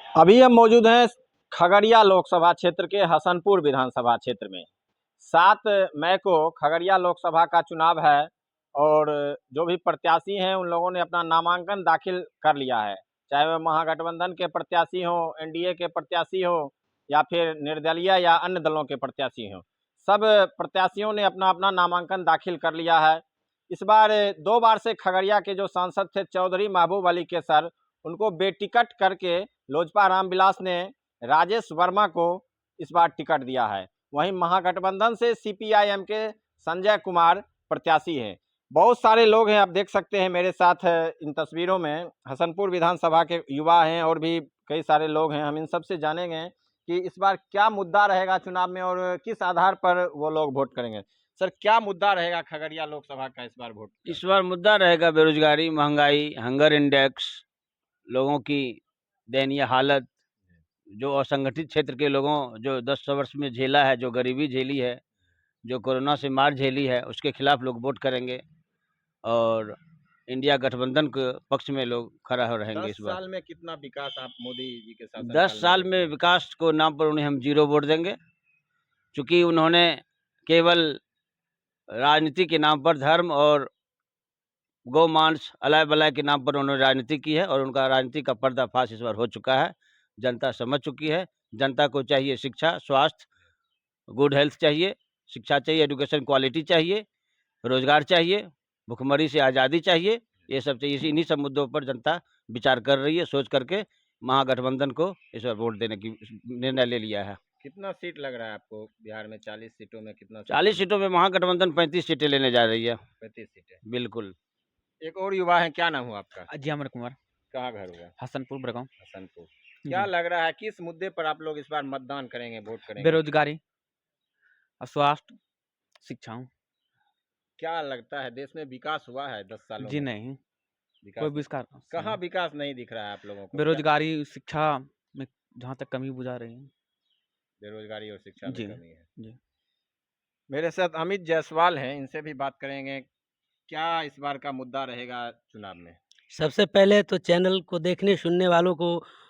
अभी हम मौजूद हैं खगड़िया लोकसभा क्षेत्र के हसनपुर विधानसभा क्षेत्र में। 7 मई को खगड़िया लोकसभा का चुनाव है और जो भी प्रत्याशी हैं उन लोगों ने अपना नामांकन दाखिल कर लिया है। चाहे वह महागठबंधन के प्रत्याशी हों, एनडीए के प्रत्याशी हों या फिर निर्दलीय या अन्य दलों के प्रत्याशी हों, सब प्रत्याशियों ने अपना अपना नामांकन दाखिल कर लिया है। इस बार 2 बार से खगड़िया के जो सांसद थे चौधरी महबूब अली के सर, उनको बेटिकट करके लोजपा रामविलास ने राजेश वर्मा को इस बार टिकट दिया है। वहीं महागठबंधन से सीपीआईएम के संजय कुमार प्रत्याशी हैं। बहुत सारे लोग हैं, आप देख सकते हैं मेरे साथ इन तस्वीरों में हसनपुर विधानसभा के युवा हैं और भी कई सारे लोग हैं। हम इन सब से जानेंगे कि इस बार क्या मुद्दा रहेगा चुनाव में और किस आधार पर वो लोग वोट करेंगे। सर, क्या मुद्दा रहेगा खगड़िया लोकसभा का इस बार वोट? इस बार मुद्दा रहेगा बेरोजगारी, महंगाई, हंगर इंडेक्स, लोगों की दयनीय हालत, जो असंगठित क्षेत्र के लोगों जो 10 वर्ष में झेला है, जो गरीबी झेली है, जो कोरोना से मार झेली है, उसके खिलाफ लोग वोट करेंगे और इंडिया गठबंधन के पक्ष में लोग खड़ा हो रहेंगे। इस 10 बार साल में कितना विकास आप मोदी जी के शासन 10 साल में विकास को नाम पर उन्हें हम 0 वोट देंगे, क्योंकि उन्होंने केवल राजनीति के नाम पर धर्म और गौ मांस अलाय बलाय के नाम पर उन्होंने राजनीति की है और उनका राजनीति का पर्दाफाश इस बार हो चुका है। जनता समझ चुकी है। जनता को चाहिए शिक्षा, स्वास्थ्य, गुड हेल्थ चाहिए, शिक्षा चाहिए, एजुकेशन क्वालिटी चाहिए, रोजगार चाहिए, भुखमरी से आज़ादी चाहिए। ये सब चाहिए। इन्हीं सब मुद्दों पर जनता विचार कर रही है। सोच करके महागठबंधन को इस बार वोट देने की निर्णय ले लिया है। कितना सीट लग रहा है आपको बिहार में? 40 सीटों में कितना? 40 सीटों में महागठबंधन 35 सीटें लेने जा रही है। 35 सीटें। बिल्कुल। एक और युवा है, क्या नाम हुआ आपका? जी अमर कुमार, कहाँ घर हुआ? हसनपुर बड़गांव। हसनपुर। क्या लग रहा है किस मुद्दे पर आप लोग इस बार मतदान करेंगे, वोट करेंगे? बेरोजगारी, स्वास्थ्य, शिक्षा। क्या लगता है देश में विकास हुआ है 10 सालों जी में? नहीं, विकास कोई विकास कहाँ विकास नहीं दिख रहा है आप लोगों को? बेरोजगारी, शिक्षा में जहाँ तक कमी बुझा रही है। बेरोजगारी और शिक्षा में जी कमी है। जी। मेरे साथ अमित जायसवाल हैं, इनसे भी बात करेंगे। क्या इस बार का मुद्दा रहेगा चुनाव में? सबसे पहले तो चैनल को देखने सुनने वालों को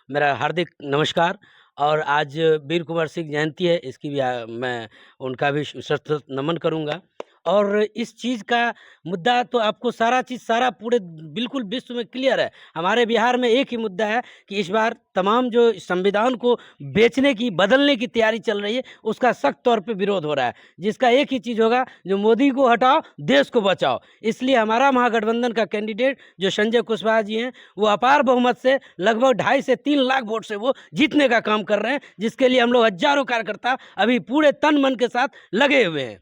मेरा हार्दिक नमस्कार। और आज वीर कुंवर सिंह जयंती है, इसकी भी मैं उनका भी सशस्त्र नमन करूंगा। और इस चीज़ का मुद्दा तो आपको सारा चीज़ सारा पूरे बिल्कुल विश्व में क्लियर है। हमारे बिहार में एक ही मुद्दा है कि इस बार तमाम जो संविधान को बेचने की, बदलने की तैयारी चल रही है, उसका सख्त तौर पे विरोध हो रहा है, जिसका एक ही चीज़ होगा, जो मोदी को हटाओ, देश को बचाओ। इसलिए हमारा महागठबंधन का कैंडिडेट जो संजय कुशवाहा जी हैं, वो अपार बहुमत से लगभग 2.5 से 3 लाख वोट से वो जीतने का काम कर रहे हैं, जिसके लिए हम लोग हजारों कार्यकर्ता अभी पूरे तन मन के साथ लगे हुए हैं।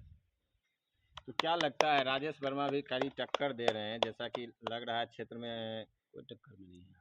तो क्या लगता है राजेश वर्मा भी कड़ी टक्कर दे रहे हैं, जैसा कि लग रहा है क्षेत्र में कोई टक्कर नहीं है?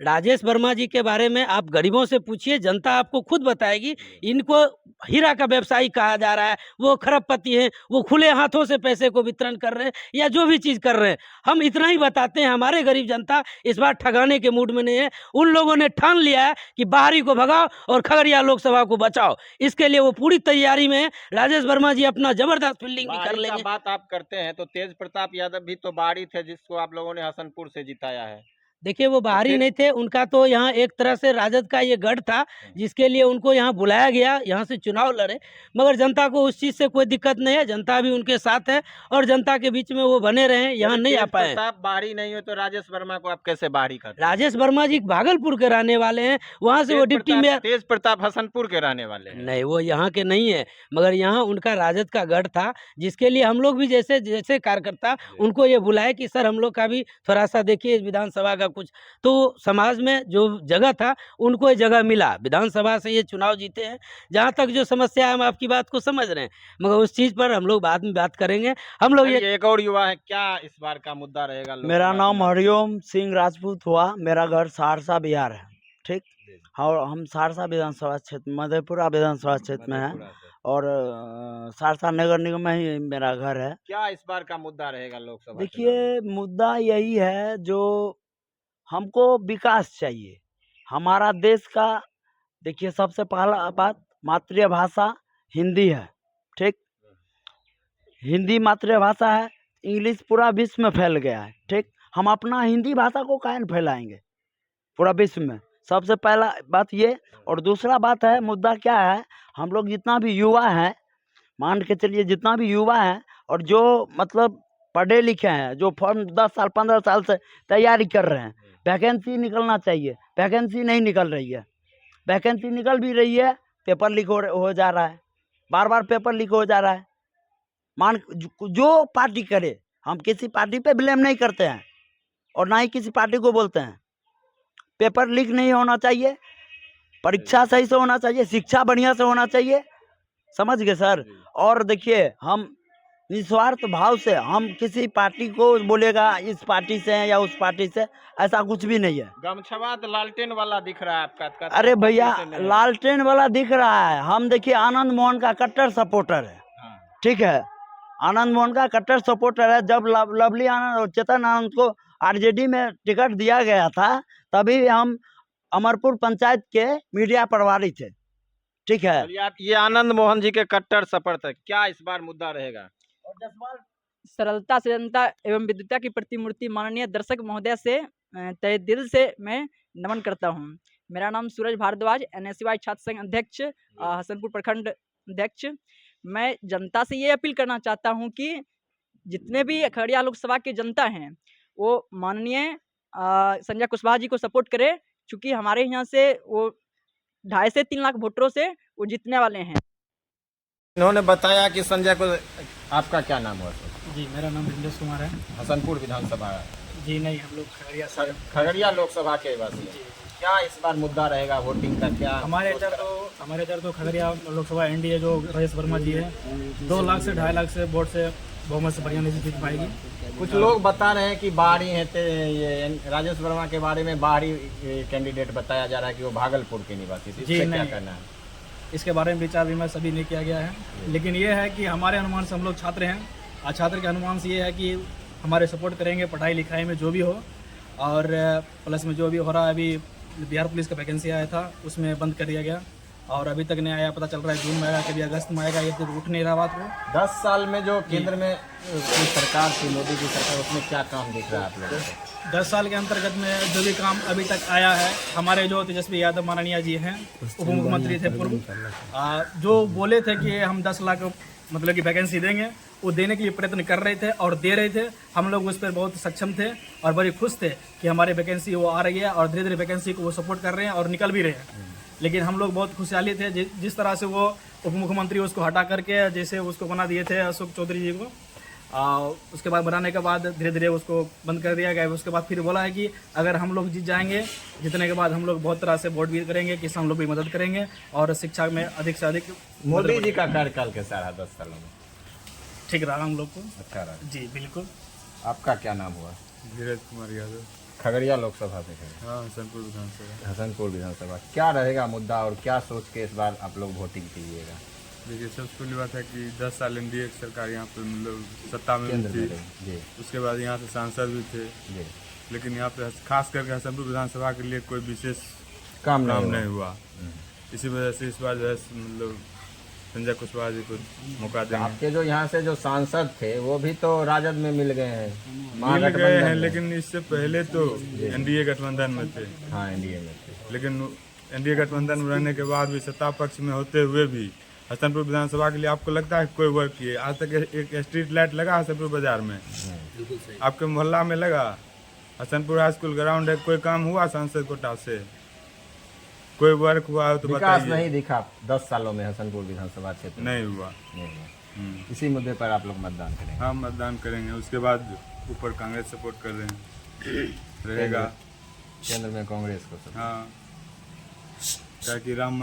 राजेश वर्मा जी के बारे में आप गरीबों से पूछिए, जनता आपको खुद बताएगी। इनको हीरा का व्यवसायी कहा जा रहा है, वो खरबपति हैं, वो खुले हाथों से पैसे को वितरण कर रहे हैं या जो भी चीज़ कर रहे हैं। हम इतना ही बताते हैं, हमारे गरीब जनता इस बार ठगाने के मूड में नहीं है। उन लोगों ने ठान लिया है कि बाहरी को भगाओ और खगड़िया लोकसभा को बचाओ। इसके लिए वो पूरी तैयारी में है। राजेश वर्मा जी अपना जबरदस्त फील्डिंग भी कर लेंगे। बात आप करते हैं तो तेज प्रताप यादव भी तो बाहरी थे, जिसको आप लोगों ने हसनपुर से जिताया है। देखिए, वो बाहरी नहीं थे, उनका तो यहाँ एक तरह से राजद का ये गढ़ था, जिसके लिए उनको यहाँ बुलाया गया, यहाँ से चुनाव लड़े। मगर जनता को उस चीज़ से कोई दिक्कत नहीं है, जनता भी उनके साथ है और जनता के बीच में वो बने रहे, यहाँ नहीं आ पाए। प्रताप बाहरी नहीं हो तो राजेश वर्मा को आप कैसे बाहरी करते? राजेश वर्मा जी भागलपुर के रहने वाले हैं, वहाँ से वो डिप्टी मेयर। तेज प्रताप हसनपुर के रहने वाले हैं? नहीं, वो यहाँ के नहीं है, मगर यहाँ उनका राजद का गढ़ था, जिसके लिए हम लोग भी जैसे जैसे कार्यकर्ता उनको ये बुलाए कि सर हम लोग का भी थोड़ा सा देखिए इस विधानसभा का कुछ। तो समाज में जो जगह था उनको ये जगह मिला, विधानसभा से ये चुनाव जीते हैं। जहाँ तक जो समस्या है, हम आपकी बात को समझ रहे हैं, मगर उस चीज़ पर हम लोग बाद में बात करेंगे। हम लोग ये एक और युवा है, क्या इस बार का मुद्दा रहेगा? मेरा नाम हरिओम सिंह राजपूत हुआ, मेरा घर सहरसा बिहार है, ठीक। और हम सहरसा विधानसभा क्षेत्र, मधेपुरा विधानसभा क्षेत्र में है और सहरसा नगर निगम में ही मेरा घर है। क्या इस बार का मुद्दा रहेगा लोकसभा? देखिए, मुद्दा यही है, जो हमको विकास चाहिए हमारा देश का। देखिए, सबसे पहला बात, मातृभाषा हिंदी है, ठीक। हिंदी मातृभाषा है, इंग्लिश पूरा विश्व में फैल गया है, ठीक। हम अपना हिंदी भाषा को काहे न फैलाएंगे पूरा विश्व में? सबसे पहला बात ये। और दूसरा बात है, मुद्दा क्या है, हम लोग जितना भी युवा है, मान के चलिए जितना भी युवा है और जो मतलब पढ़े लिखे हैं, जो फॉर्म 10 साल 15 साल से तैयारी कर रहे हैं, वैकेंसी निकलना चाहिए, वैकेंसी नहीं निकल रही है। वैकेंसी निकल भी रही है, पेपर लीक हो जा रहा है, बार बार पेपर लीक हो जा रहा है। जो पार्टी करे, हम किसी पार्टी पे ब्लेम नहीं करते हैं और ना ही किसी पार्टी को बोलते हैं। पेपर लीक नहीं होना चाहिए, परीक्षा सही से होना चाहिए, शिक्षा बढ़िया से होना चाहिए, समझ गए सर। और देखिए, हम निस्वार्थ भाव से हम किसी पार्टी को बोलेगा इस पार्टी से है या उस पार्टी से, ऐसा कुछ भी नहीं है। गमछवा तो लालटेन वाला दिख रहा है आपका। अरे भैया, लालटेन वाला दिख रहा है। हम देखिए आनंद मोहन का कट्टर सपोर्टर है, ठीक है, आनंद मोहन का कट्टर सपोर्टर है। जब लवली आनंद और चेतन आनंद को आरजेडी में टिकट दिया गया था, तभी हम अमरपुर पंचायत के मीडिया प्रभारी थे, ठीक है। ये आनंद मोहन जी के कट्टर सपोर्टर, क्या इस बार मुद्दा रहेगा? सरलता सजनता एवं विद्युता की प्रतिमूर्ति माननीय दर्शक महोदय से तहे दिल से मैं नमन करता हूं। मेरा नाम सूरज भारद्वाज, NSY छात्र संघ अध्यक्ष, हसनपुर प्रखंड अध्यक्ष। मैं जनता से ये अपील करना चाहता हूं कि जितने भी खगड़िया लोकसभा के जनता हैं, वो माननीय संजय कुशवाहा जी को सपोर्ट करे, क्योंकि हमारे यहाँ से वो 2.5 से 3 लाख वोटरों से वो जीतने वाले हैं। इन्होंने बताया कि संजय को, आपका क्या नाम हुआ? जी, मेरा नाम बिंदेश कुमार है। हसनपुर विधानसभा। जी नहीं, हम लोग खगड़िया से। खगड़िया लोकसभा के वासी हैं। क्या इस बार मुद्दा रहेगा वोटिंग का? क्या हमारे इधर तो खगड़िया लोकसभा एनडीए जो राजेश वर्मा जी है, 2 लाख से 2.5 लाख से वोट से बहुमत से बढ़िया नहीं जीत पाएगी। कुछ लोग बता रहे हैं कि बाहरी है, ये राजेश वर्मा के बारे में बाहरी कैंडिडेट बताया जा रहा है कि वो भागलपुर के निवासी थे। जी क्या नहीं, करना है? इसके बारे में विचार विमर्श सभी नहीं किया गया है, लेकिन ये है कि हमारे अनुमान से, हम लोग छात्र हैं, और छात्र के अनुमान से ये है कि हमारे सपोर्ट करेंगे पढ़ाई लिखाई में जो भी हो, और प्लस में जो भी हो रहा है। अभी बिहार पुलिस का वैकेंसी आया था, उसमें बंद कर दिया गया और अभी तक नहीं आया। पता चल रहा है जून में आएगा, कभी अगस्त में आएगा, ये तो उठ नहीं रहा बात को। 10 साल में जो केंद्र में सरकार थी, मोदी की सरकार, उसमें क्या काम दिख रहा है आप लोगों को? 10 साल के अंतर्गत में जो भी काम अभी तक आया है, हमारे जो तेजस्वी यादव माननीय जी हैं, उप मुख्यमंत्री थे पूर्व, जो बोले थे कि हम 10 लाख मतलब कि वैकेंसी देंगे, वो देने के लिए प्रयत्न कर रहे थे और दे रहे थे। हम लोग उस पर बहुत सक्षम थे और बड़े खुश थे कि हमारे वैकेंसी वो आ रही है और धीरे धीरे वैकेंसी को वो सपोर्ट कर रहे हैं और निकल भी रहे हैं। लेकिन हम लोग बहुत खुशहाली थे जिस तरह से वो उप मुख्यमंत्री उसको हटा करके जैसे उसको बना दिए थे अशोक चौधरी जी को, उसके बाद बनाने के बाद धीरे धीरे उसको बंद कर दिया गया। उसके बाद फिर बोला है कि अगर हम लोग जीत जाएंगे, जीतने के बाद हम लोग बहुत तरह से वोट भी करेंगे, किसान लोग भी मदद करेंगे और शिक्षा में अधिक से अधिक। मोदी जी का कार्यकाल कैसा रहा 10 सालों में? ठीक रहा हम लोग को। अच्छा रहा जी बिल्कुल। आपका क्या नाम हुआ? धीरज कुमार यादव। खगड़िया लोकसभा से हैं। हाँ, हसनपुर विधानसभा। हसनपुर विधानसभा, क्या रहेगा मुद्दा और क्या सोच के इस बार आप लोग वोटिंग कीजिएगा? देखिए, सबसे पहली बात है कि 10 साल एनडीए की सरकार यहाँ पे मतलब सत्ता में केंद्र थी। में रही। जी उसके बाद यहाँ से सांसद भी थे, जी, लेकिन यहाँ पे खास करके हसनपुर विधानसभा के लिए कोई विशेष काम नहीं हुआ। इसी वजह से इस बार जो है मतलब संजय कुशवाहा जी को मौका देंगे। आपके जो यहाँ से जो सांसद थे वो भी तो राजद में मिल गए हैं, मिल गए महागठबंधन हैं, में। लेकिन इससे पहले तो एनडीए गठबंधन में थे। हाँ, एनडीए में थे। लेकिन एनडीए गठबंधन में रहने के बाद भी, सत्ता पक्ष में होते हुए भी, हसनपुर विधानसभा के लिए आपको लगता है कोई वर्क किए? आज तक एक स्ट्रीट लाइट लगा हसनपुर बाजार में? आपके मोहल्ला में लगा? हसनपुर हाई स्कूल ग्राउंड है, कोई काम हुआ सांसद कोटा से? कोई वर्क हुआ हो तो विकास बताइए। नहीं दिखा 10 सालों में हसनपुर विधानसभा क्षेत्र में? नहीं हुआ। नहीं हुआ। इसी मुद्दे पर आप लोग मतदान करेंगे? हाँ, मतदान करेंगे। उसके बाद ऊपर कांग्रेस सपोर्ट कर रहे हैं, रहेगा केंद्र में कांग्रेस को। हाँ, क्या कि राम